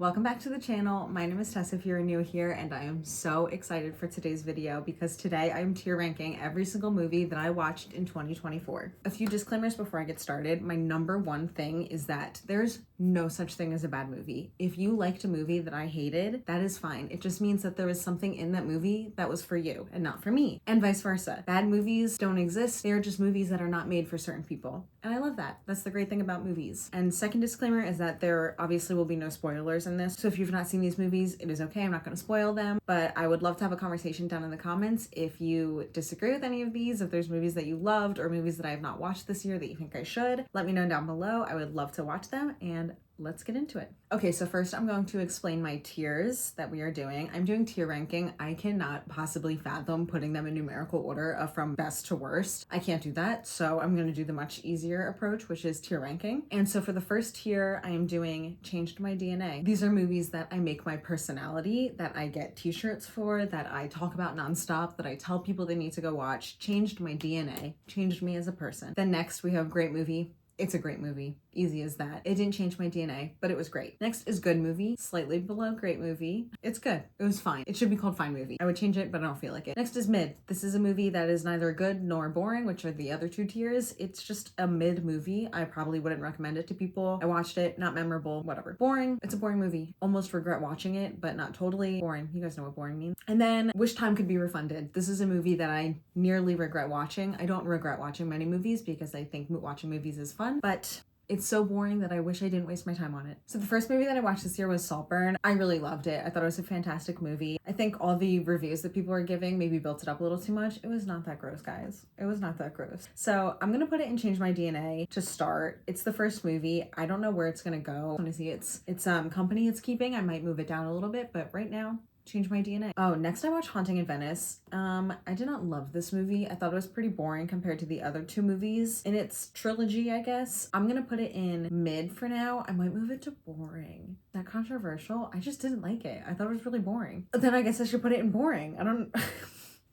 Welcome back to the channel. My name is Tess if you're new here, and I am so excited for today's video because today I'm tier ranking every single movie that I watched in 2024. A few disclaimers before I get started. My number one thing is that there's no such thing as a bad movie. If you liked a movie that I hated, that is fine. It just means that there was something in that movie that was for you and not for me, and vice versa. Bad movies don't exist. They are just movies that are not made for certain people. And I love that. That's the great thing about movies. And second disclaimer is that there obviously will be no spoilers in this. So if you've not seen these movies, it is okay. I'm not going to spoil them, but I would love to have a conversation down in the comments if you disagree with any of these, if there's movies that you loved or movies that I have not watched this year that you think I should. Let me know down below. I would love to watch them, and let's get into it. Okay, so first I'm going to explain my tiers that we are doing. I'm doing tier ranking. I cannot possibly fathom putting them in numerical order from best to worst. I can't do that, so I'm going to do the much easier approach, which is tier ranking. And so for the first tier, I am doing Changed My DNA. These are movies that I make my personality, that I get t-shirts for, that I talk about nonstop, that I tell people they need to go watch. Changed my DNA, changed me as a person. Then next we have Great Movie. It's a great movie. Easy as that. It didn't change my DNA, but it was great. Next is Good Movie, slightly below Great Movie. It's good. It was fine. It should be called Fine Movie. I would change it, but I don't feel like it. Next is Mid. This is a movie that is neither good nor boring, which are the other two tiers. It's just a mid movie. I probably wouldn't recommend it to people. I watched it, not memorable, whatever. Boring. It's a boring movie. Almost regret watching it, but not totally. Boring. You guys know what boring means. And then Wish Time Could Be Refunded. This is a movie that I nearly regret watching. I don't regret watching many movies because I think watching movies is fun, but it's so boring that I wish I didn't waste my time on it. So the first movie that I watched this year was Saltburn. I really loved it. I thought it was a fantastic movie. I think all the reviews that people were giving maybe built it up a little too much. It was not that gross, guys. It was not that gross. So I'm gonna put it in Change My DNA to start. It's the first movie. I don't know where it's gonna go. I wanna see it's company it's keeping. I might move it down a little bit, but right now, Change My DNA. Oh, next I watched Haunting in Venice. I did not love this movie. I thought it was pretty boring compared to the other two movies in its trilogy, I guess. I'm gonna put it in mid for now. I might move it to boring. Is that controversial? I just didn't like it. I thought it was really boring. But then I guess I should put it in boring. I don't...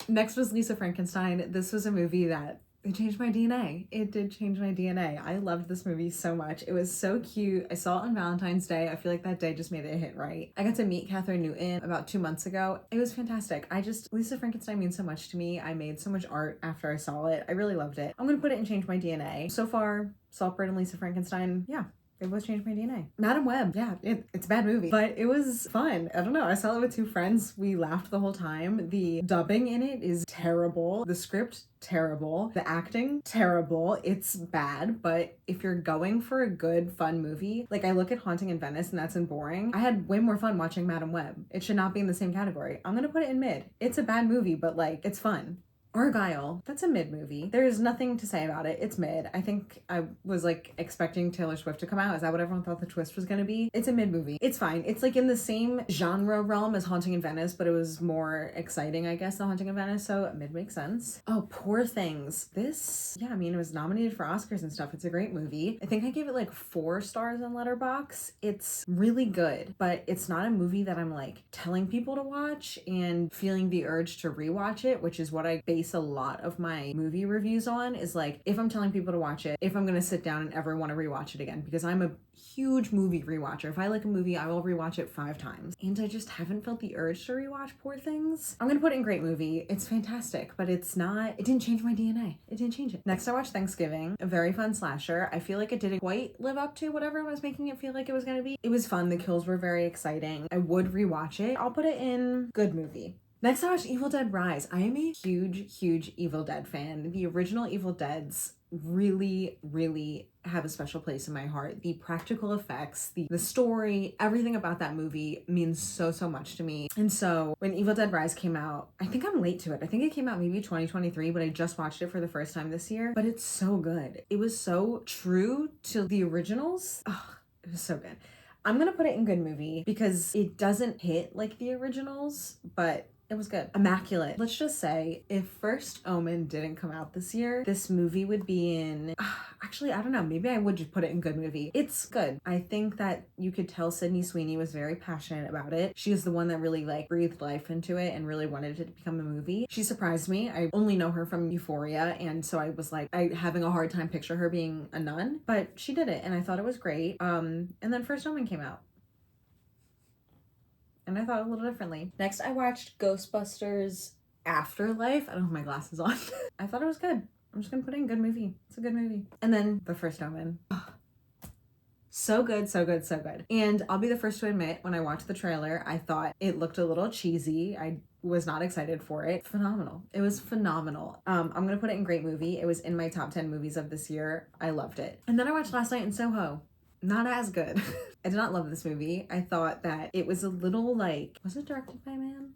Next was Lisa Frankenstein. This was a movie that it changed my DNA. It did change my DNA. I loved this movie so much. It was so cute. I saw it on Valentine's Day. I feel like that day just made it hit right. I got to meet Catherine Newton about 2 months ago. It was fantastic. Lisa Frankenstein means so much to me. I made so much art after I saw it. I really loved it. I'm gonna put it in Change My DNA. So far, Saltburn and Lisa Frankenstein, yeah. It was Changed My DNA. Madam Web, yeah, it's a bad movie, but it was fun. I don't know, I saw it with two friends. We laughed the whole time. The dubbing in it is terrible. The script, terrible. The acting, terrible. It's bad, but if you're going for a good, fun movie, like I look at Haunting in Venice and that's in boring. I had way more fun watching Madam Web. It should not be in the same category. I'm gonna put it in mid. It's a bad movie, but like, it's fun. Argyle, that's a mid movie. There's nothing to say about it. It's mid. I think I was like expecting Taylor Swift to come out. Is that what everyone thought the twist was gonna be? It's a mid movie. It's fine. It's like in the same genre realm as Haunting in Venice, but it was more exciting, I guess, than Haunting in Venice, so mid makes sense. Oh, Poor Things. This, yeah, I mean, it was nominated for Oscars and stuff. It's a great movie. I think I gave it like 4 stars on letterboxd. It's really good, but it's not a movie that I'm like telling people to watch and feeling the urge to rewatch it, which is what I base a lot of my movie reviews on, is like if I'm telling people to watch it, if I'm gonna sit down and ever want to rewatch it again, because I'm a huge movie rewatcher. If I like a movie, I will rewatch it 5 times, and I just haven't felt the urge to rewatch Poor Things. I'm gonna put it in great movie. It's fantastic, but it didn't change my DNA. It didn't change it. Next I watched Thanksgiving, a very fun slasher. I feel like it didn't quite live up to what everyone was making it feel like it was gonna be. It was fun. The kills were very exciting. I would rewatch it. I'll put it in good movie. Next I watched Evil Dead Rise. I am a huge Evil Dead fan. The original Evil Deads really have a special place in my heart. The practical effects, the story, everything about that movie means so much to me. And so when Evil Dead Rise came out, I think I'm late to it. I think it came out maybe 2023, but I just watched it for the first time this year. But it's so good. It was so true to the originals. Oh, it was so good. I'm gonna put it in good movie because it doesn't hit like the originals, but it was good. Immaculate. Let's just say if First Omen didn't come out this year, this movie would be in... Actually, I don't know. Maybe I would just put it in good movie. It's good. I think that you could tell Sydney Sweeney was very passionate about it. She was the one that really like breathed life into it and really wanted it to become a movie. She surprised me. I only know her from Euphoria, and so I was like, having a hard time picture her being a nun, but she did it, and I thought it was great. And then First Omen came out. and I thought a little differently. Next, I watched Ghostbusters Afterlife. I don't have my glasses on. I thought it was good. I'm just gonna put in good movie. It's a good movie. And then The First Omen. So good, so good, so good. And I'll be the first to admit, when I watched the trailer, I thought it looked a little cheesy. I was not excited for it. Phenomenal. It was phenomenal. I'm gonna put it in great movie. It was in my top 10 movies of this year. I loved it. And then I watched Last Night in Soho. Not as good. I did not love this movie. I thought that it was a little like, was it directed by a man?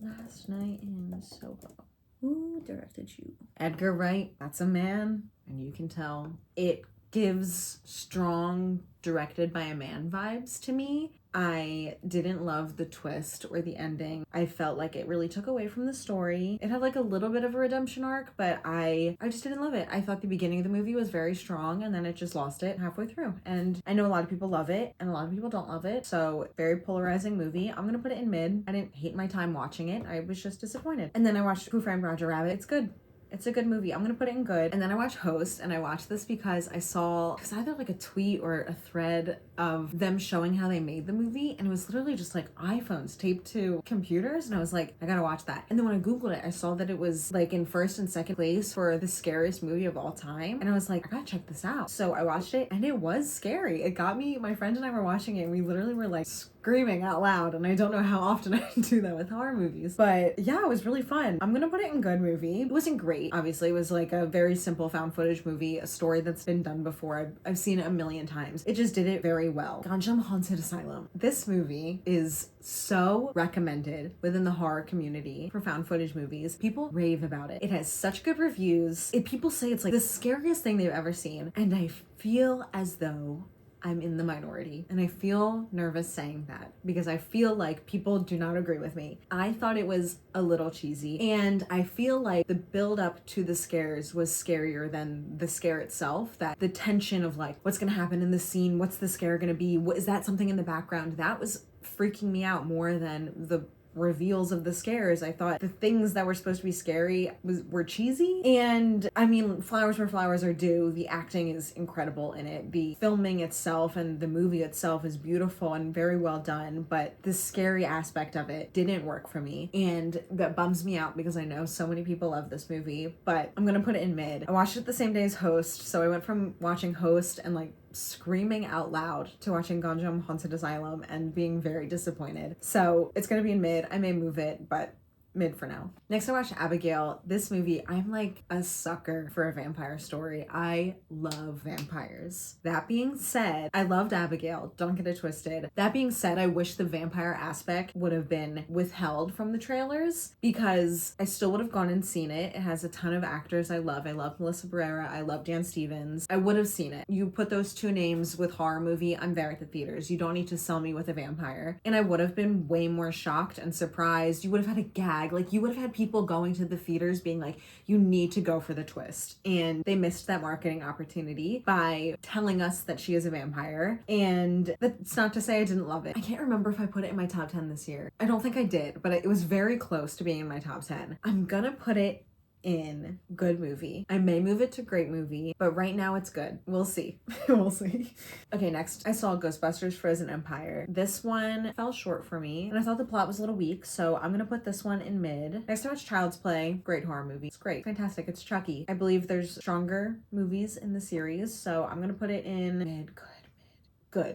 Last Night in Soho. Who directed you? Edgar Wright. That's a man, and you can tell. It gives strong directed by a man vibes to me. I didn't love the twist or the ending. I felt like it really took away from the story. It had like a little bit of a redemption arc, but I just didn't love it. I thought the beginning of the movie was very strong, and then it just lost it halfway through. And I know a lot of people love it and a lot of people don't love it. So very polarizing movie. I'm gonna put it in mid. I didn't hate my time watching it. I was just disappointed. And then I watched Who Framed Roger Rabbit. It's good. It's a good movie. I'm gonna put it in good. And then I watched Host, and I watched this because I saw, it was either like a tweet or a thread of them showing how they made the movie, and it was literally just like iPhones taped to computers, and I was like, I gotta watch that. And then when I googled it, I saw that it was like in first and second place for the scariest movie of all time, and I was like, I gotta check this out. So I watched it, and it was scary. It got me. My friend and I were watching it, and we literally were like screaming out loud, and I don't know how often I do that with horror movies, but yeah, it was really fun. I'm gonna put it in good movie. It wasn't great, obviously. It was like a very simple found footage movie, a story that's been done before. I've seen it a million times. It just did it very well. Ganjam Haunted Asylum. This movie is so recommended within the horror community for found footage movies. People rave about it. It has such good reviews. People say it's like the scariest thing they've ever seen, and I feel as though I'm in the minority, and I feel nervous saying that because I feel like people do not agree with me. I thought it was a little cheesy, and I feel like the build up to the scares was scarier than the scare itself. That the tension of like, what's gonna happen in the scene? What's the scare gonna be? What is that something in the background? That was freaking me out more than the reveals of the scares. I thought the things that were supposed to be scary were cheesy. And I mean, flowers where flowers are due. The acting is incredible in it. The filming itself and the movie itself is beautiful and very well done, but the scary aspect of it didn't work for me. And that bums me out because I know so many people love this movie, but I'm gonna put it in mid. I watched it the same day as Host, so I went from watching Host and like screaming out loud to watching Ganjam Haunted Asylum and being very disappointed. So it's gonna be in mid. I may move it, but mid for now. Next I watched Abigail. This movie, I'm like a sucker for a vampire story. I love vampires. That being said, I loved Abigail. Don't get it twisted. That being said, I wish the vampire aspect would have been withheld from the trailers because I still would have gone and seen it. It has a ton of actors I love. I love Melissa Barrera. I love Dan Stevens. I would have seen it. You put those two names with horror movie, I'm there at the theaters. You don't need to sell me with a vampire. And I would have been way more shocked and surprised. You would have had a gag. Like, you would have had people going to the theaters being like, you need to go for the twist. And they missed that marketing opportunity by telling us that she is a vampire. And that's not to say I didn't love it. I can't remember if I put it in my top 10 this year. I don't think I did, but it was very close to being in my top 10. I'm gonna put it in good movie. I may move it to great movie, but right now it's good. We'll see. We'll see. Okay, next I saw Ghostbusters Frozen Empire. This one fell short for me, and I thought the plot was a little weak, so I'm gonna put this one in mid. Next I watched Child's Play. Great horror movie. It's great. Fantastic. It's Chucky. I believe there's stronger movies in the series, so I'm gonna put it in mid.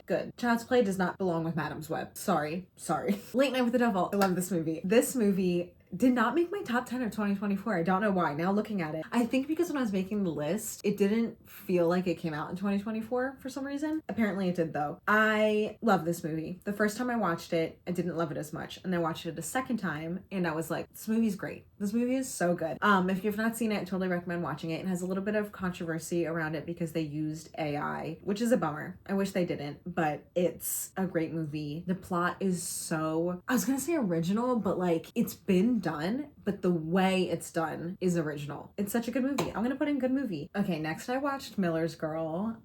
Good. Child's Play does not belong with Madam's Web. Sorry. Late Night with the Devil. I love this movie. This movie did not make my top 10 of 2024. I don't know why. Now looking at it, I think because when I was making the list, it didn't feel like it came out in 2024 for some reason. Apparently it did though. I love this movie. The first time I watched it, I didn't love it as much. And I watched it a second time and I was like, this movie's great. This movie is so good. If you've not seen it, I totally recommend watching it. It has a little bit of controversy around it because they used AI, which is a bummer. I wish they didn't, but it's a great movie. The plot is so, I was gonna say original, but like it's been done, but the way it's done is original. It's such a good movie. I'm gonna put in good movie. Okay, next I watched Miller's Girl.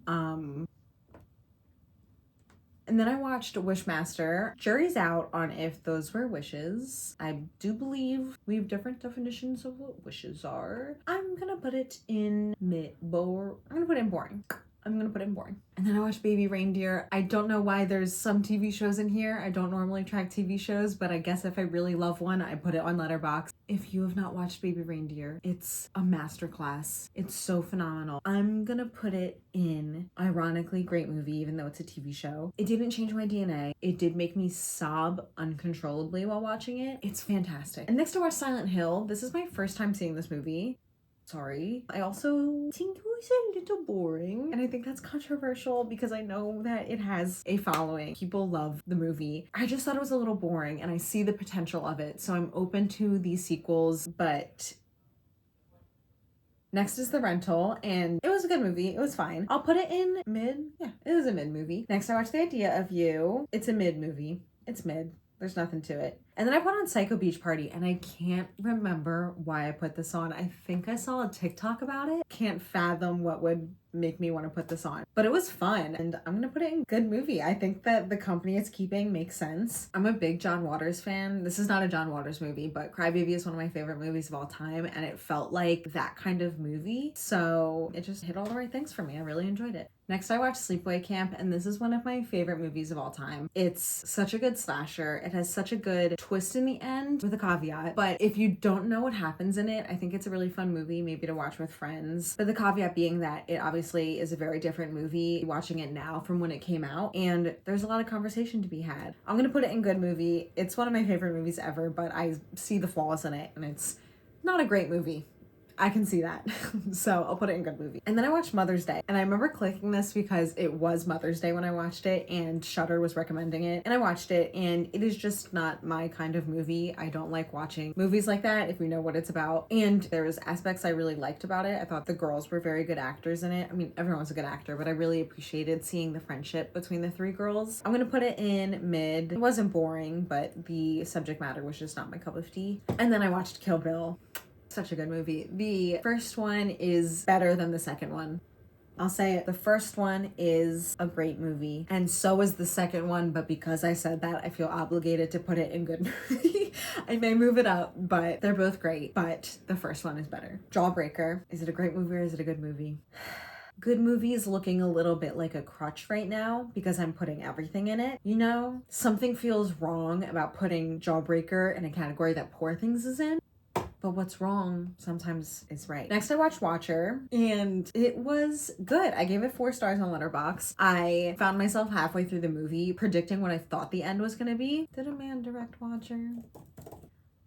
And then I watched Wishmaster. Jury's out on if those were wishes. I do believe we have different definitions of what wishes are. I'm gonna put it in I'm gonna put it in boring. I'm gonna put it in boring. And then I watched Baby Reindeer. I don't know why there's some TV shows in here. I don't normally track TV shows, but I guess if I really love one, I put it on letterboxd. If you have not watched Baby Reindeer, it's a masterclass. It's so phenomenal. I'm gonna put it in ironically great movie, even though it's a TV show. It didn't change my DNA. It did make me sob uncontrollably while watching it. It's fantastic. And next I watched Silent Hill. This is my first time seeing this movie. Sorry. I also think it was a little boring, and I think that's controversial because I know that it has a following. People love the movie. I just thought it was a little boring, and I see the potential of it, so I'm open to these sequels, but next is The Rental, and it was a good movie. It was fine. I'll put it in mid. Yeah, it was a mid movie. Next, I watched The Idea of You. It's a mid movie. It's mid. There's nothing to it. And then I put on Psycho Beach Party, and I can't remember why I put this on. I think I saw a TikTok about it. Can't fathom what would make me want to put this on. But it was fun, and I'm gonna put it in good movie. I think that the company it's keeping makes sense. I'm a big John Waters fan. This is not a John Waters movie, but Crybaby is one of my favorite movies of all time, and it felt like that kind of movie. So it just hit all the right things for me. I really enjoyed it. Next, I watched Sleepaway Camp, and this is one of my favorite movies of all time. It's such a good slasher. It has such a good twist in the end with a caveat. But if you don't know what happens in it, I think it's a really fun movie, maybe to watch with friends. But the caveat being that it obviously is a very different movie watching it now from when it came out, and there's a lot of conversation to be had. I'm gonna put it in good movie. It's one of my favorite movies ever, but I see the flaws in it, and it's not a great movie. I can see that. So I'll put it in good movie. And then I watched Mother's Day. And I remember clicking this because it was Mother's Day when I watched it, and Shudder was recommending it. And I watched it, and it is just not my kind of movie. I don't like watching movies like that if you know what it's about. And there's aspects I really liked about it. I thought the girls were very good actors in it. I mean, everyone's a good actor, but I really appreciated seeing the friendship between the three girls. I'm gonna put it in mid. It wasn't boring, but the subject matter was just not my cup of tea. And then I watched Kill Bill. Such a good movie. The first one is better than the second one. I'll say it. The first one is a great movie, and so is the second one, but because I said that, I feel obligated to put it in good movie. I may move it up, but they're both great, but the first one is better. Jawbreaker. Is it a great movie or is it a good movie? Good movie is looking a little bit like a crutch right now because I'm putting everything in it. You know, something feels wrong about putting Jawbreaker in a category that Poor Things is in. But what's wrong sometimes is right. Next, I watched Watcher, and it was good. I gave it 4 stars on letterboxd. I found myself halfway through the movie predicting what I thought the end was gonna be. Did a man direct Watcher?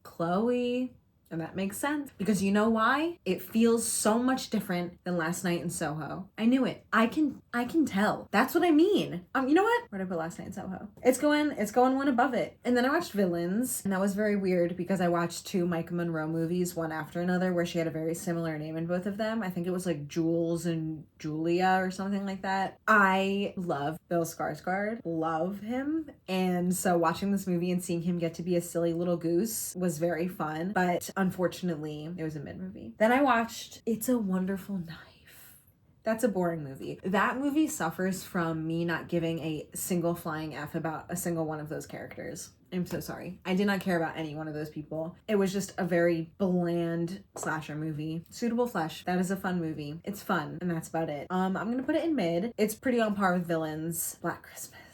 Chloe. And that makes sense because you know why? It feels so much different than Last Night in Soho. I knew it. I can tell. That's what I mean. You know what? Where did I put Last Night in Soho? It's going one above it. And then I watched Villains, and that was very weird because I watched 2 Micah Monroe movies, one after another, where she had a very similar name in both of them. I think it was like Jules and Julia or something like that. I love Bill Skarsgård. Love him. And so watching this movie and seeing him get to be a silly little goose was very fun, but unfortunately, it was a mid-movie. Then I watched It's a Wonderful Knife. That's a boring movie. That movie suffers from me not giving a single flying F about a single one of those characters. I'm so sorry. I did not care about any one of those people. It was just a very bland slasher movie. Suitable Flesh. That is a fun movie. It's fun, and that's about it. I'm gonna put it in mid. It's pretty on par with Villains. Black Christmas.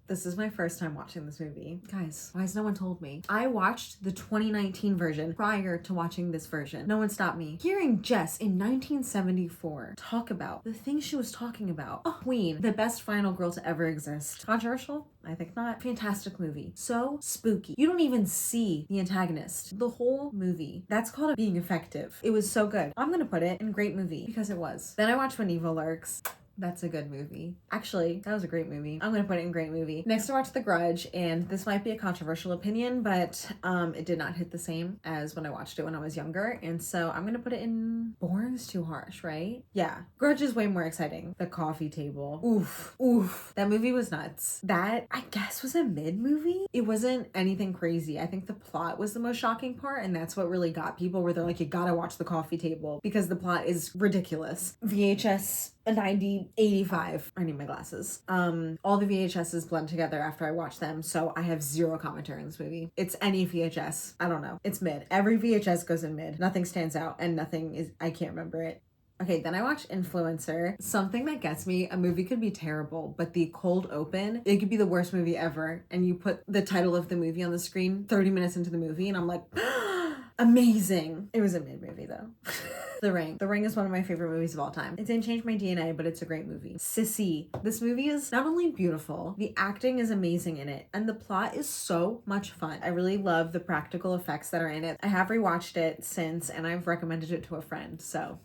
This is my first time watching this movie. Guys, why has no one told me? I watched the 2019 version prior to watching this version. No one stopped me. Hearing Jess in 1974 talk about the things she was talking about. Oh, Queen, the best final girl to ever exist. Controversial? I think not. Fantastic movie. So spooky. You don't even see the antagonist the whole movie. That's called it being effective. It was so good. I'm gonna put it in great movie because it was. Then I watched When Evil Lurks. That's a good movie. Actually, that was a great movie. I'm gonna put it in great movie. Next, I watched The Grudge, and this might be a controversial opinion, but it did not hit the same as when I watched it when I was younger, and so I'm gonna put it in boring's too harsh, right? Yeah. Grudge is way more exciting. The coffee table. Oof. Oof. That movie was nuts. That, I guess, was a mid-movie? It wasn't anything crazy. I think the plot was the most shocking part, and that's what really got people where they're like, you gotta watch The Coffee Table, because the plot is ridiculous. VHS, a 90, 85. I need my glasses. All the VHSs blend together after I watch them, so I have zero commentary in this movie. It's any VHS. I don't know. It's mid. Every VHS goes in mid. Nothing stands out, and nothing is, I can't remember it. Okay, then I watched Influencer. Something that gets me, a movie could be terrible, but the cold open, it could be the worst movie ever. And you put the title of the movie on the screen 30 minutes into the movie, and I'm like, amazing. It was a mid movie though. The Ring. The Ring is one of my favorite movies of all time. It didn't change my DNA, but it's a great movie. Sissy. This movie is not only beautiful, the acting is amazing in it, and the plot is so much fun. I really love the practical effects that are in it. I have rewatched it since, and I've recommended it to a friend, so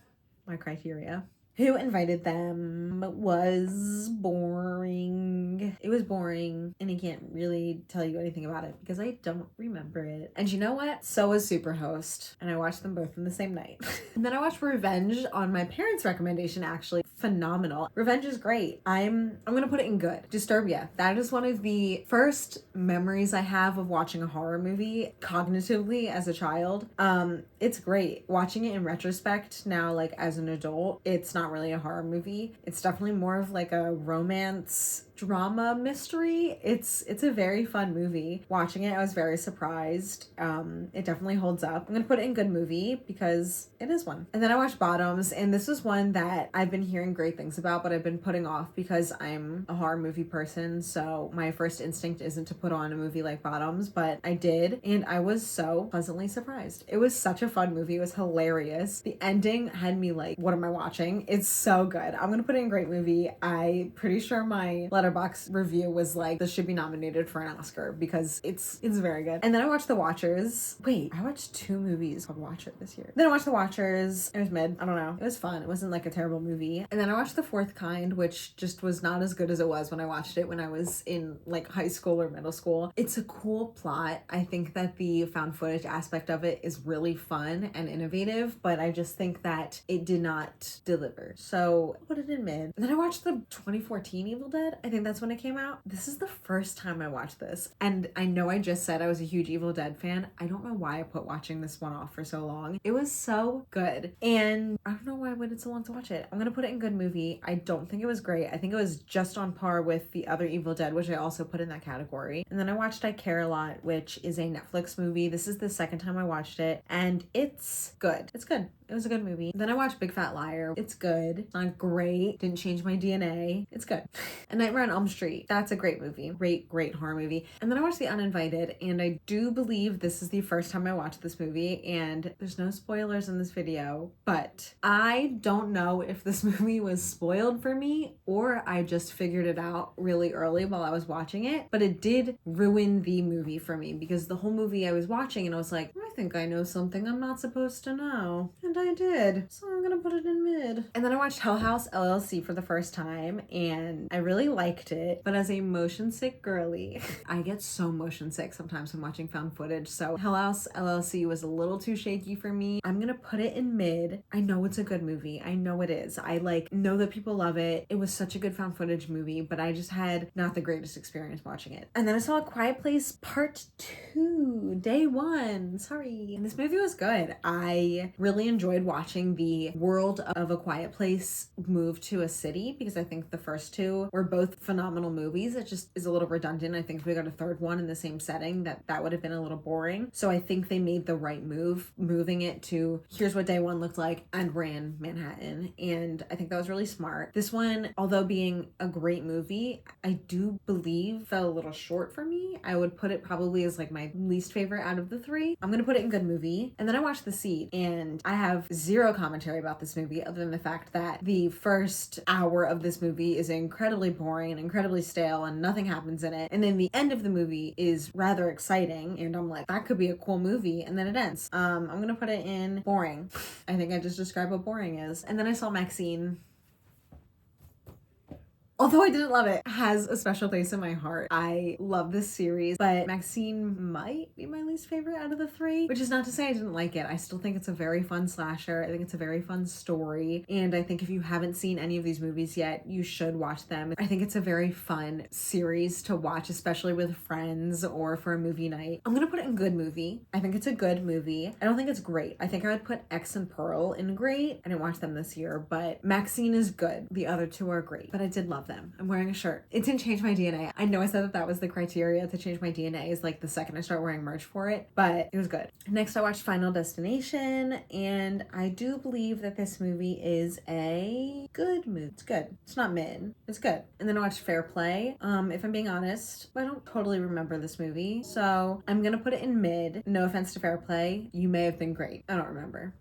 my criteria. Who Invited Them was boring. It was boring, and I can't really tell you anything about it because I don't remember it. And you know what? So was Superhost, and I watched them both in the same night. And then I watched Revenge on my parents' recommendation, actually. Phenomenal. Revenge is great. I'm gonna put it in good. Disturbia. That is one of the first memories I have of watching a horror movie cognitively as a child. It's great. Watching it in retrospect now, like as an adult, it's not really a horror movie. It's definitely more of like a romance drama mystery. It's a very fun movie. Watching it, I was very surprised. It definitely holds up. I'm gonna put it in good movie because it is one. And then I watched Bottoms, and this was one that I've been hearing great things about, but I've been putting off because I'm a horror movie person, so my first instinct isn't to put on a movie like Bottoms, but I did, and I was so pleasantly surprised. It was such a fun movie. It was hilarious. The ending had me like, what am I watching? It's so good. I'm gonna put it in great movie. I'm pretty sure my letterboxd review was like, this should be nominated for an Oscar because it's very good. And then I watched The Watchers. Wait, I watched 2 movies called Watcher this year. Then I watched The Watchers. It was mid. I don't know. It was fun. It wasn't like a terrible movie. And then I watched The Fourth Kind, which just was not as good as it was when I watched it when I was in like high school or middle school. It's a cool plot. I think that the found footage aspect of it is really fun and innovative, but I just think that it did not deliver. So I put it in mid. And then I watched the 2014 Evil Dead. I think that's when it came out. This is the first time I watched this. And I know I just said I was a huge Evil Dead fan. I don't know why I put watching this one off for so long. It was so good. And I don't know why I waited so long to watch it. I'm gonna put it in good movie. I don't think it was great. I think it was just on par with the other Evil Dead, which I also put in that category. And then I watched I Care a Lot, which is a Netflix movie. This is the second time I watched it, and it's good. It's good. It was a good movie. Then I watched Big Fat Liar. It's good. It's not great. Didn't change my DNA. It's good. And Nightmare on Elm Street. That's a great movie. Great horror movie. And then I watched The Uninvited, and I do believe this is the first time I watched this movie, and there's no spoilers in this video, but I don't know if this movie was spoiled for me or I just figured it out really early while I was watching it, but it did ruin the movie for me because the whole movie I was watching and I was like, I think I know something I'm not supposed to know. And I did. So I'm gonna put it in mid. And then I watched Hell House LLC for the first time, and I really liked it, but as a motion sick girly, I get so motion sick sometimes when watching found footage, so Hell House LLC was a little too shaky for me. I'm gonna put it in mid. I know it's a good movie. I know it is. I like know that people love it. It was such a good found footage movie, but I just had not the greatest experience watching it. And then I saw A Quiet Place Part 2, Day 1. Sorry. And this movie was good. I really enjoyed watching the world of A Quiet Place move to a city because I think the first 2 were both phenomenal movies. It just is a little redundant. I think if we got a third one in the same setting, that would have been a little boring. So I think they made the right move, moving it to here's what Day 1 looked like and we're in Manhattan. And I think that was really smart. This one, although being a great movie, I do believe fell a little short for me. I would put it probably as like my least favorite out of the 3. I'm gonna put it in good movie. And then I watched The Seed, and I have zero commentary about this movie other than the fact that the first hour of this movie is incredibly boring and incredibly stale and nothing happens in it. And then the end of the movie is rather exciting, and I'm like, that could be a cool movie, and then it ends. I'm gonna put it in boring. I think I just described what boring is. And then I saw Maxine. Although I didn't love it, has a special place in my heart. I love this series, but Maxine might be my least favorite out of the 3, which is not to say I didn't like it. I still think it's a very fun slasher. I think it's a very fun story, and I think if you haven't seen any of these movies yet, you should watch them. I think it's a very fun series to watch, especially with friends or for a movie night. I'm gonna put it in good movie. I think it's a good movie. I don't think it's great. I think I would put X and Pearl in great. I didn't watch them this year, but Maxine is good. The other 2 are great, but I did love them. I'm wearing a shirt. It didn't change my DNA. I know I said that that was the criteria to change my DNA is like the second I start wearing merch for it, but it was good. Next, I watched Final Destination, and I do believe that this movie is a good movie. It's good. It's not mid. It's good. And then I watched Fair Play. If I'm being honest, I don't totally remember this movie, so I'm gonna put it in mid. No offense to Fair Play. You may have been great. I don't remember.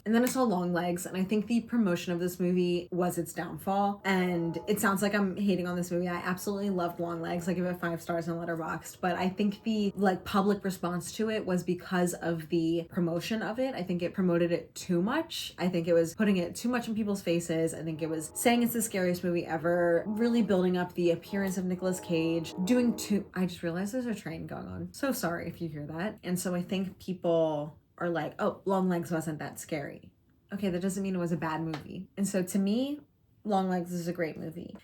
And then I saw Longlegs, and I think the promotion of this movie was its downfall. And it sounds like I'm hating on this movie. I absolutely loved Longlegs. I give it 5 stars on letterboxd, but I think the like public response to it was because of the promotion of it. I think it promoted it too much. I think it was putting it too much in people's faces. I think it was saying it's the scariest movie ever, really building up the appearance of Nicolas Cage, doing too. I just realized there's a train going on. So sorry if you hear that. And so I think people are like, oh, Longlegs wasn't that scary. Okay, that doesn't mean it was a bad movie. And so to me, Longlegs is a great movie.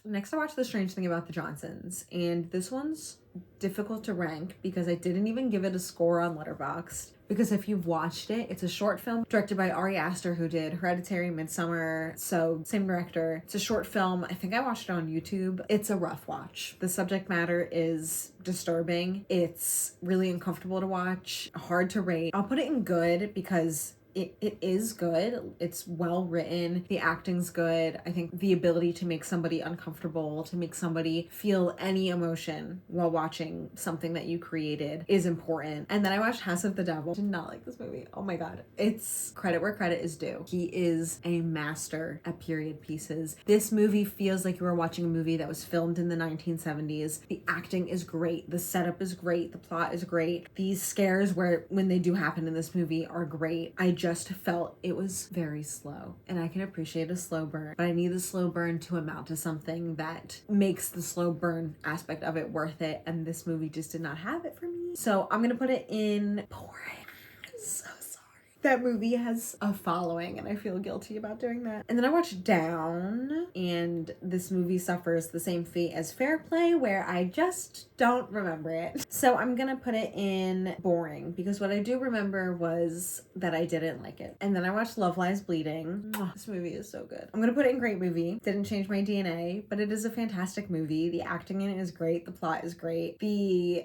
Next, I watched The Strange Thing About the Johnsons, and this one's difficult to rank because I didn't even give it a score on letterboxd. Because if you've watched it, it's a short film directed by Ari Aster, who did Hereditary, Midsommar, so same director. It's a short film. I think I watched it on YouTube. It's a rough watch. The subject matter is disturbing. It's really uncomfortable to watch, hard to rate. I'll put it in good because it is good. It's well written. The acting's good. I think the ability to make somebody uncomfortable, to make somebody feel any emotion while watching something that you created is important. And then I watched House of the Devil. Did not like this movie. Oh my God. It's credit where credit is due. He is a master at period pieces. This movie feels like you were watching a movie that was filmed in the 1970s. The acting is great. The setup is great. The plot is great. These scares when they do happen in this movie are great. I just felt it was very slow, and I can appreciate a slow burn, but I need the slow burn to amount to something that makes the slow burn aspect of it worth it, and this movie just did not have it for me. So I'm gonna put it in boring. I'm so sorry. That movie has a following, and I feel guilty about doing that. And then I watched Down, and this movie suffers the same fate as Fair Play, where I just don't remember it. So I'm gonna put it in boring, because what I do remember was that I didn't like it. And then I watched Love Lies Bleeding. This movie is so good. I'm gonna put it in great movie. Didn't change my DNA, but it is a fantastic movie. The acting in it is great. The plot is great.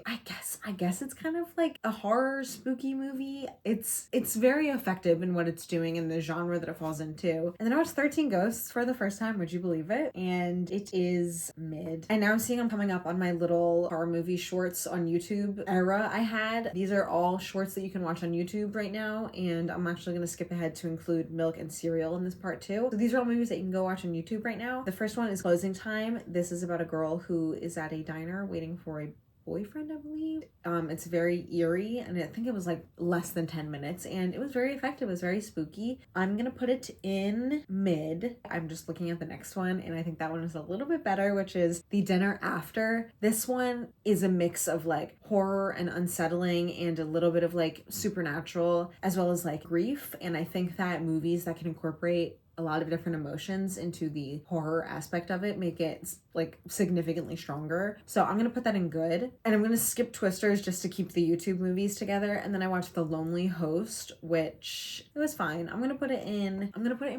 I guess it's kind of like a horror spooky movie. It's very effective in what it's doing in the genre that it falls into. And then I watched 13 Ghosts for the first time. Would you believe it? And it is mid. And now I'm seeing them coming up on my little horror movie shorts on YouTube era I had. These are all shorts that you can watch on YouTube right now, and I'm actually going to skip ahead to include Milk and Cereal in this part too. So these are all movies that you can go watch on YouTube right now. The first one is Closing Time. This is about a girl who is at a diner waiting for a boyfriend, I believe. It's very eerie, and I think it was like less than 10 minutes, and it was very effective. It was very spooky. I'm gonna put it in mid. I'm just looking at the next one, and I think that one is a little bit better, which is The Dinner After. This one is a mix of like horror and unsettling and a little bit of like supernatural as well as like grief, and I think that movies that can incorporate a lot of different emotions into the horror aspect of it make it like significantly stronger. So I'm gonna put that in good, and I'm gonna skip Twisters just to keep the YouTube movies together. And then I watched The Lonely Host, which it was fine. I'm gonna put it in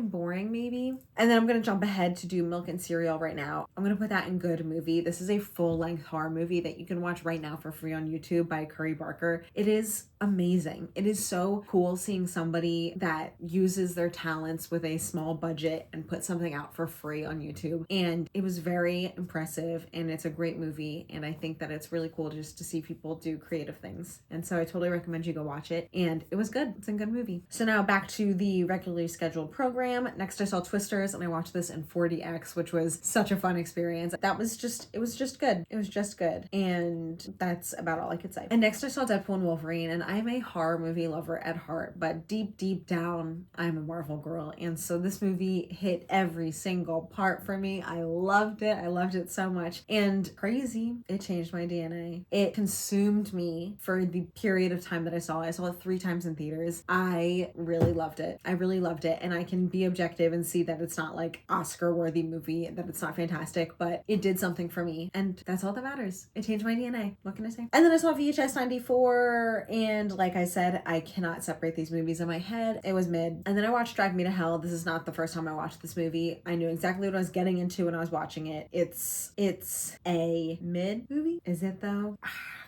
boring maybe. And then I'm gonna jump ahead to do Milk and Cereal right now. I'm gonna put that in good movie. This is a full-length horror movie that you can watch right now for free on YouTube by Curry Barker. It is amazing. It is so cool seeing somebody that uses their talents with a small budget and put something out for free on YouTube. And it was very impressive, and it's a great movie, and I think that it's really cool just to see people do creative things. And so I totally recommend you go watch it, and it was good. It's a good movie. So now back to the regularly scheduled program. Next I saw Twisters, and I watched this in 4DX, which was such a fun experience. It was just good. It was just good. And that's about all I could say. And next I saw Deadpool and Wolverine, and I'm a horror movie lover at heart, but deep down, I'm a Marvel girl. And so this movie hit every single part for me. I loved it. I loved it so much. And crazy, it changed my DNA. It consumed me for the period of time that I saw it. I saw it 3 times in theaters. I really loved it. And I can be objective and see that it's not like Oscar-worthy movie, that it's not fantastic, but it did something for me. And that's all that matters. It changed my DNA. What can I say? And then I saw VHS 94, and like I said, I cannot separate these movies in my head. It was mid. And then I watched Drag Me to Hell. This is not not the first time I watched this movie. I knew exactly what I was getting into when I was watching it. It's a mid movie. Is it though?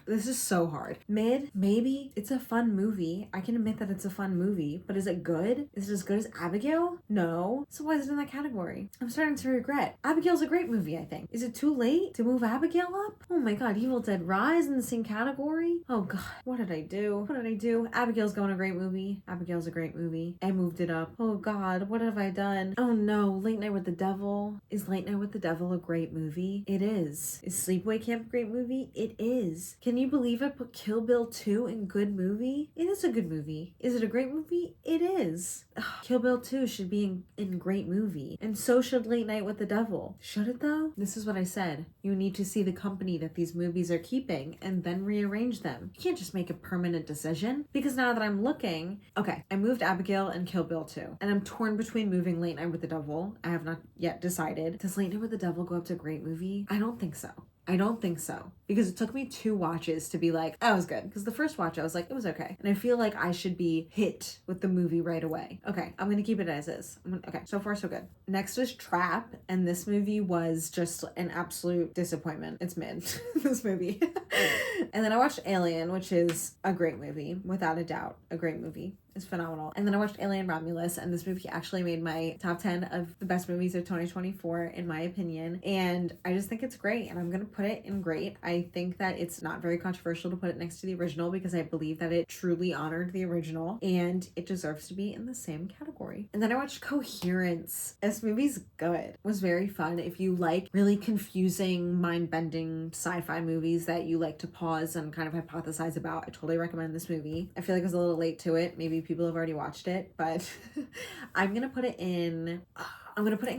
This is so hard. Mid, maybe. It's a fun movie. I can admit that it's a fun movie, but is it good? Is it as good as Abigail? No. So why is it in that category? I'm starting to regret. Abigail's a great movie, I think. Is it too late to move Abigail up? Oh my god, Evil Dead Rise in the same category? Oh god, what did I do? What did I do? Abigail's going a great movie. Abigail's a great movie. I moved it up. Oh god, what have I done? Oh no, Late Night with the Devil. Is Late Night with the Devil a great movie? It is. Is Sleepaway Camp a great movie? It is. Can you believe I put Kill Bill 2 in good movie? It is a good movie. Is it a great movie? It is. Ugh, Kill Bill 2 should be in great movie. And so should Late Night with the Devil. Should it though? This is what I said. You need to see the company that these movies are keeping and then rearrange them. You can't just make a permanent decision. Because now that I'm looking, okay, I moved Abigail and Kill Bill 2. And I'm torn between moving Late Night with the Devil. I have not yet decided. Does Late Night with the Devil go up to great movie? I don't think so. I don't think so. Because it took me 2 watches to be like, that was good. Because the first watch, I was like, it was okay. And I feel like I should be hit with the movie right away. Okay, I'm gonna keep it as is. Okay, so far so good. Next was Trap, and this movie was just an absolute disappointment. It's mid, this movie. And then I watched Alien, which is a great movie, without a doubt. A great movie. It's phenomenal. And then I watched Alien Romulus, and this movie actually made my top 10 of the best movies of 2024, in my opinion. And I just think it's great, and I'm gonna put it in great. I think that it's not very controversial to put it next to the original because I believe that it truly honored the original, and it deserves to be in the same category. And then I watched Coherence. This movie's good. It was very fun. If you like really confusing, mind-bending sci-fi movies that you like to pause and kind of hypothesize about, I totally recommend this movie. I feel like I was a little late to it. Maybe people have already watched it, but I'm gonna put it in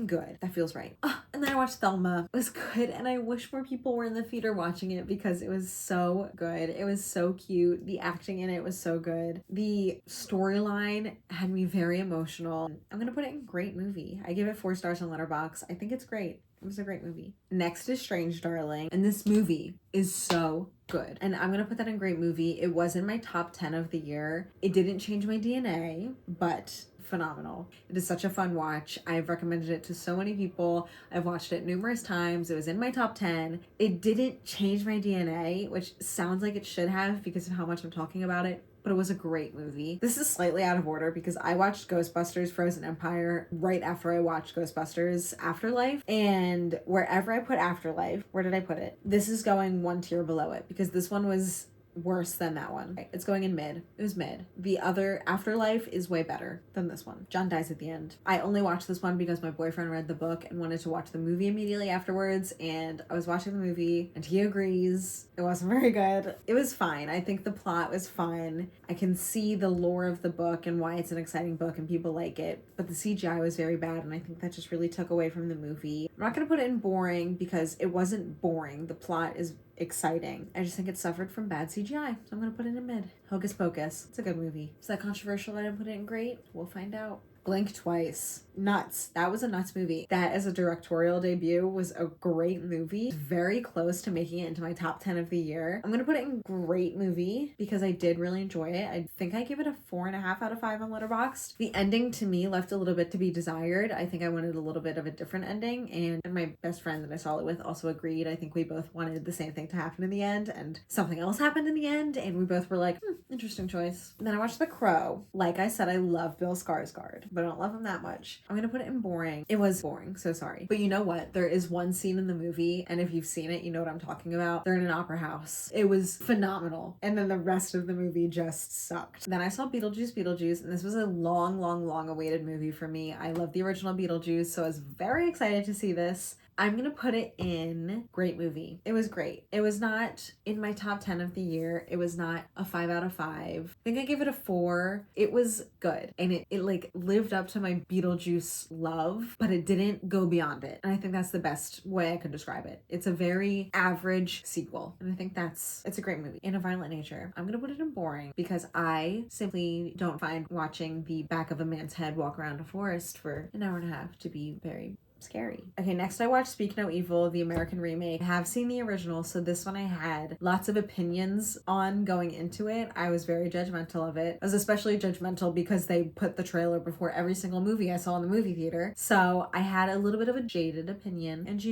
good. That feels right. And then I watched Thelma. It was good, and I wish more people were in the theater watching it because it was so good. It was so cute. The acting in it was so good. The storyline had me very emotional. I'm gonna put it in great movie. I give it 4 stars on letterboxd. I think it's great. It was a great movie. Next is Strange Darling, and this movie is so good. And I'm gonna put that in great movie. It was in my top 10 of the year. It didn't change my DNA, but phenomenal. It is such a fun watch. I've recommended it to so many people. I've watched it numerous times. It was in my top 10. It didn't change my DNA, which sounds like it should have because of how much I'm talking about it, but it was a great movie. This is slightly out of order because I watched Ghostbusters Frozen Empire right after I watched Ghostbusters Afterlife, and wherever I put Afterlife, where did I put it? This is going 1 tier below it because this one was worse than that one. It's going in mid. It was mid. The other Afterlife is way better than this one. John dies at the end. I only watched this one because my boyfriend read the book and wanted to watch the movie immediately afterwards, and I was watching the movie and he agrees. It wasn't very good. It was fine. I think the plot was fun. I can see the lore of the book and why it's an exciting book and people like it, but the CGI was very bad, and I think that just really took away from the movie. I'm not gonna put it in boring because it wasn't boring. The plot is exciting. I just think it suffered from bad CGI, so I'm gonna put it in mid. Hocus Pocus. It's a good movie. Is that controversial that I put it in great? We'll find out. Blink Twice. Nuts. That was a nuts movie. That as a directorial debut was a great movie. Very close to making it into my top 10 of the year. I'm gonna put it in great movie because I did really enjoy it. I think I give it a 4.5 out of 5 on letterboxd. The ending to me left a little bit to be desired. I think I wanted a little bit of a different ending, and my best friend that I saw it with also agreed. I think we both wanted the same thing to happen in the end, and something else happened in the end, and we both were like, interesting choice. And then I watched The Crow. Like I said, I love Bill Skarsgård, but I don't love him that much. I'm gonna put it in boring. It was boring, so sorry. But you know what? There is one scene in the movie, and if you've seen it, you know what I'm talking about. They're in an opera house. It was phenomenal. And then the rest of the movie just sucked. Then I saw Beetlejuice, and this was a long awaited movie for me. I love the original Beetlejuice, so I was very excited to see this. I'm gonna put it in great movie. It was great. It was not in my top 10 of the year. It was not a 5 out of 5. I think I gave it a 4. It was good. And it like lived up to my Beetlejuice love, but it didn't go beyond it. And I think that's the best way I could describe it. It's a very average sequel. And I think it's a great movie. In a violent nature. I'm gonna put it in boring because I simply don't find watching the back of a man's head walk around a forest for an hour and a half to be very scary. Okay, next I watched Speak No Evil, the American remake. I have seen the original, so this one I had lots of opinions on going into it. I was very judgmental of it. I was especially judgmental because they put the trailer before every single movie I saw in the movie theater. So I had a little bit of a jaded opinion, and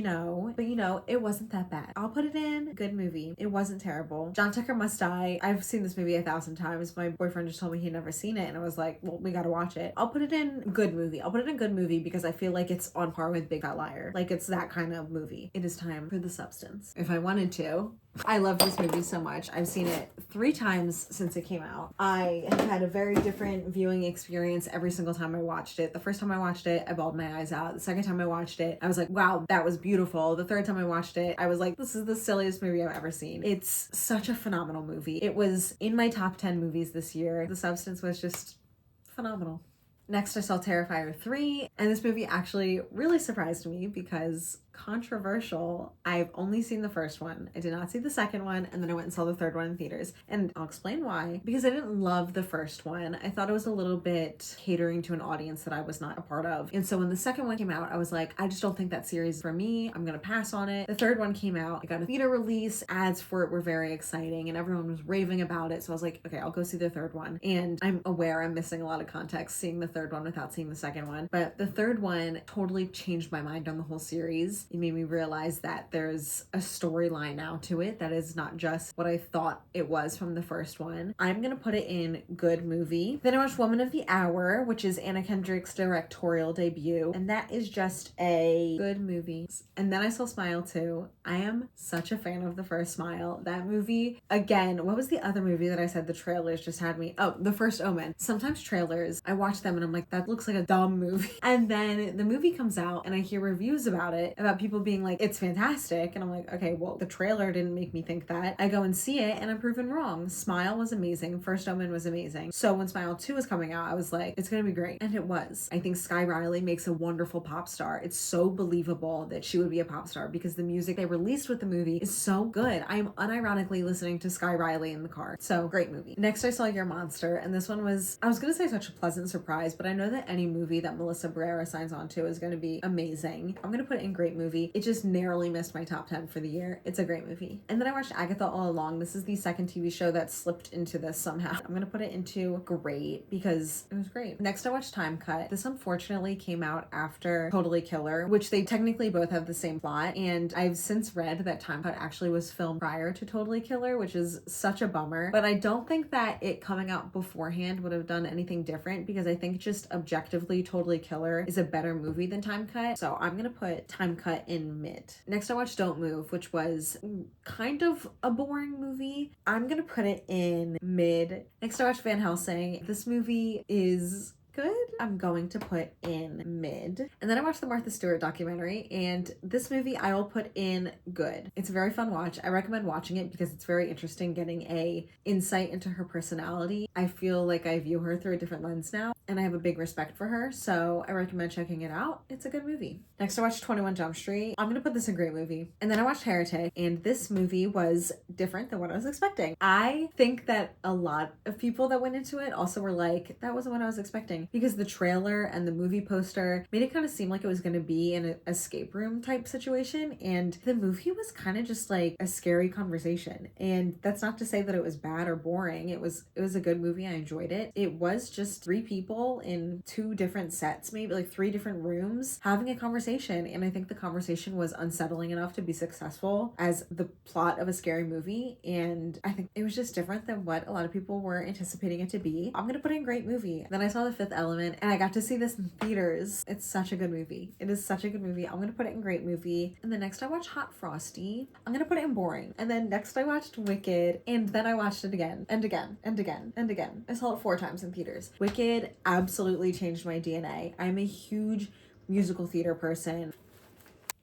it wasn't that bad. I'll put it in good movie. It wasn't terrible. John Tucker Must Die. I've seen this movie 1,000 times. My boyfriend just told me he'd never seen it, and I was like, well, we gotta watch it. I'll put it in good movie. I'll put it in good movie because I feel like it's on par with Big Fat Liar. Like, it's that kind of movie. It is time for the substance. If I wanted to. I love this movie so much. I've seen it 3 times since it came out. I have had a very different viewing experience every single time I watched it. The first time I watched it, I bawled my eyes out. The second time I watched it, I was like, wow, that was beautiful. The third time I watched it, I was like, this is the silliest movie I've ever seen. It's such a phenomenal movie. It was in my top 10 movies this year. The substance was just phenomenal. Next, I saw Terrifier 3, and this movie actually really surprised me because controversial. I've only seen the first one. I did not see the second one, and then I went and saw the third one in theaters. And I'll explain why. Because I didn't love the first one. I thought it was a little bit catering to an audience that I was not a part of. And so when the second one came out, I was like, I just don't think that series is for me. I'm gonna pass on it. The third one came out. I got a theater release. Ads for it were very exciting, and everyone was raving about it. So I was like, okay, I'll go see the third one. And I'm aware I'm missing a lot of context seeing the third one without seeing the second one. But the third one totally changed my mind on the whole series. It made me realize that there's a storyline now to it that is not just what I thought it was from the first one. I'm gonna put it in good movie. Then I watched Woman of the Hour, which is Anna Kendrick's directorial debut, and that is just a good movie. And then I saw Smile 2. I am such a fan of the first Smile. That movie, again, what was the other movie that I said the trailers just had me? Oh, The First Omen. Sometimes trailers, I watch them and I'm like, that looks like a dumb movie. And then the movie comes out and I hear reviews about it, about people being like, it's fantastic. And I'm like, okay, well, the trailer didn't make me think that. I go and see it and I'm proven wrong. Smile was amazing. First Omen was amazing. So when Smile 2 was coming out, I was like, it's gonna be great. And it was. I think Sky Riley makes a wonderful pop star. It's so believable that she would be a pop star because the music they released with the movie is so good. I'm unironically listening to Sky Riley in the car. So great movie. Next, I saw Your Monster, and this one was, I was gonna say such a pleasant surprise, but I know that any movie that Melissa Barrera signs on to is gonna be amazing. I'm gonna put it in great movie. It just narrowly missed my top 10 for the year. It's a great movie. And then I watched Agatha All Along. This is the second TV show that slipped into this somehow. I'm gonna put it into great because it was great. Next, I watched Time Cut. This unfortunately came out after Totally Killer, which they technically both have the same plot. And I've since read that Time Cut actually was filmed prior to Totally Killer, which is such a bummer. But I don't think that it coming out beforehand would have done anything different because I think just objectively Totally Killer is a better movie than Time Cut. So I'm gonna put Time Cut in mid. Next, I watched Don't Move, which was kind of a boring movie. I'm gonna put it in mid. Next, I watched Van Helsing. This movie is good. I'm going to put in mid. And then I watched the Martha Stewart documentary, and this movie I will put in good. It's a very fun watch. I recommend watching it because it's very interesting getting a insight into her personality. I feel like I view her through a different lens now, and I have a big respect for her, so I recommend checking it out. It's a good movie. Next, I watched 21 Jump Street. I'm gonna put this in great movie. And then I watched Heretic, and this movie was different than what I was expecting. I think that a lot of people that went into it also were like, that wasn't what I was expecting, because the trailer and the movie poster made it kind of seem like it was going to be an escape room type situation, and the movie was kind of just like a scary conversation. And that's not to say that it was bad or boring. It was a good movie. I enjoyed it. It was just 3 people in 2 different sets, maybe like 3 different rooms having a conversation, and I think the conversation was unsettling enough to be successful as the plot of a scary movie, and I think it was just different than what a lot of people were anticipating it to be. I'm gonna put it in great movie. Then I saw The Fifth Element, and I got to see this in theaters. It's such a good movie. It is such a good movie. I'm gonna put it in great movie. And then next I watched Hot Frosty. I'm gonna put it in boring. And then next I watched Wicked, and then I watched it again and again and again and again. I saw it 4 times in theaters. Wicked absolutely changed my DNA. I'm a huge musical theater person.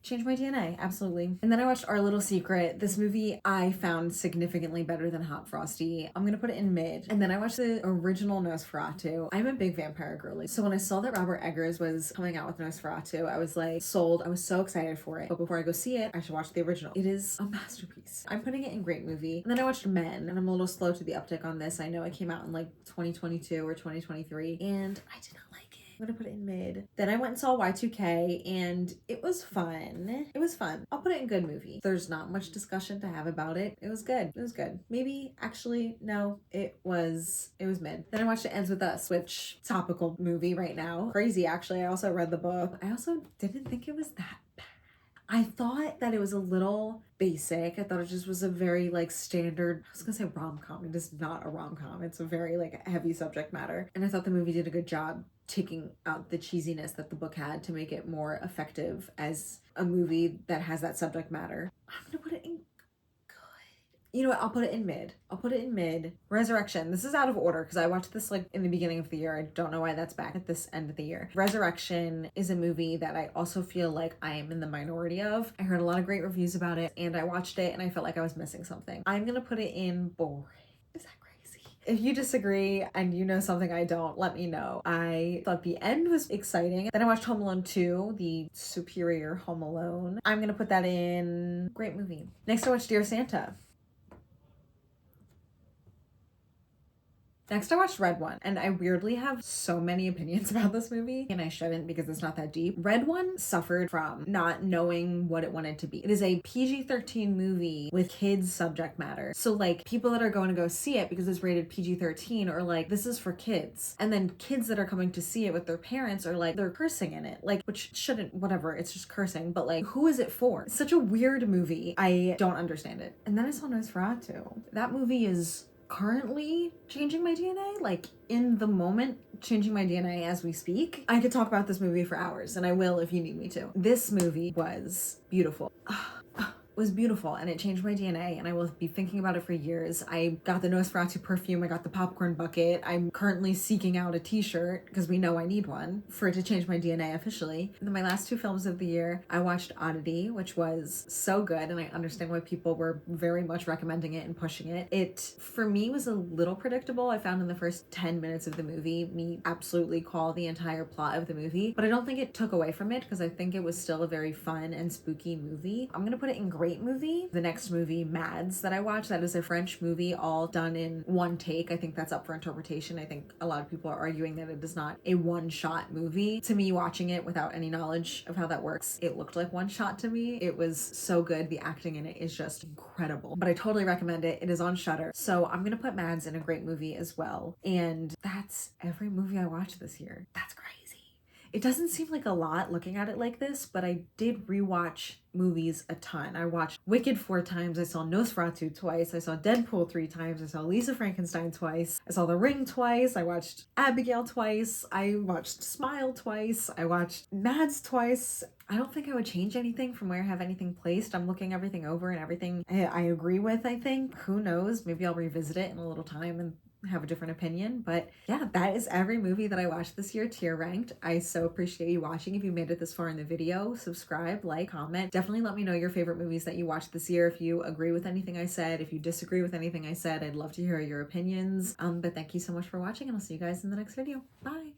Changed my DNA, absolutely. And then I watched Our Little Secret. This movie I found significantly better than Hot Frosty. I'm gonna put it in mid. And then I watched the original Nosferatu. I'm a big vampire girly, so when I saw that Robert Eggers was coming out with Nosferatu, I was like, sold. I was so excited for it. But before I go see it, I should watch the original. It is a masterpiece. I'm putting it in great movie. And then I watched Men, and I'm a little slow to the uptick on this. I know it came out in like 2022 or 2023, and I did not like it. I'm gonna put it in mid. Then I went and saw Y2K and it was fun. It was fun. I'll put it in good movie. There's not much discussion to have about it. It was good. It was good. Maybe actually no, it was mid. Then I watched It Ends With Us, which topical movie right now. Crazy actually. I also read the book. I also didn't think it was that bad. I thought that it was a little basic. I thought it just was a very like standard, I was gonna say rom-com. It is not a rom-com. It's a very like heavy subject matter. And I thought the movie did a good job taking out the cheesiness that the book had to make it more effective as a movie that has that subject matter. I'm gonna put it in you know what? I'll put it in mid. I'll put it in mid. Resurrection. This is out of order because I watched this like in the beginning of the year. I don't know why that's back at this end of the year. Resurrection is a movie that I also feel like I am in the minority of. I heard a lot of great reviews about it and I watched it and I felt like I was missing something. I'm gonna put it in boring. Is that crazy? If you disagree and you know something I don't, let me know. I thought the end was exciting. Then I watched Home Alone 2, the superior Home Alone. I'm gonna put that in great movie. Next I watched Dear Santa. Next, I watched Red One, and I weirdly have so many opinions about this movie, and I shouldn't because it's not that deep. Red One suffered from not knowing what it wanted to be. It is a PG-13 movie with kids subject matter. So like people that are going to go see it because it's rated PG-13 are like, this is for kids. And then kids that are coming to see it with their parents are like, they're cursing in it. Like, which shouldn't, whatever, it's just cursing. But like, who is it for? It's such a weird movie. I don't understand it. And then I saw Nosferatu. That movie is currently changing my DNA, like in the moment changing my DNA as we speak. I could talk about this movie for hours and I will if you need me to. This movie was beautiful. Was beautiful and it changed my DNA and I will be thinking about it for years. I got the Nosferatu perfume, I got the popcorn bucket. I'm currently seeking out a t-shirt because we know I need one for it to change my DNA officially. And then my last two films of the year, I watched Oddity, which was so good and I understand why people were very much recommending it and pushing it. It, for me, was a little predictable. I found in the first 10 minutes of the movie, me absolutely call the entire plot of the movie, but I don't think it took away from it because I think it was still a very fun and spooky movie. I'm gonna put it in great movie. The next movie, Mads, that I watched, that is a French movie all done in one take. I think that's up for interpretation. I think a lot of people are arguing that it is not a one-shot movie. To me, watching it without any knowledge of how that works, it looked like one shot to me. It was so good. The acting in it is just incredible. But I totally recommend it. It is on Shudder. So I'm gonna put Mads in a great movie as well. And that's every movie I watched this year. That's crazy. It doesn't seem like a lot looking at it like this, but I did rewatch movies a ton. I watched Wicked 4 times, I saw Nosferatu twice, I saw Deadpool 3 times, I saw Lisa Frankenstein twice, I saw The Ring twice, I watched Abigail twice, I watched Smile twice, I watched Mads twice. I don't think I would change anything from where I have anything placed. I'm looking everything over and everything I agree with, I think. Who knows? Maybe I'll revisit it in a little time and have a different opinion. But yeah, that is every movie that I watched this year tier ranked. I so appreciate you watching. If you made it this far in the video, subscribe, like, comment. Definitely let me know your favorite movies that you watched this year. If you agree with anything I said, if you disagree with anything I said, I'd love to hear your opinions. But thank you so much for watching and I'll see you guys in the next video. Bye.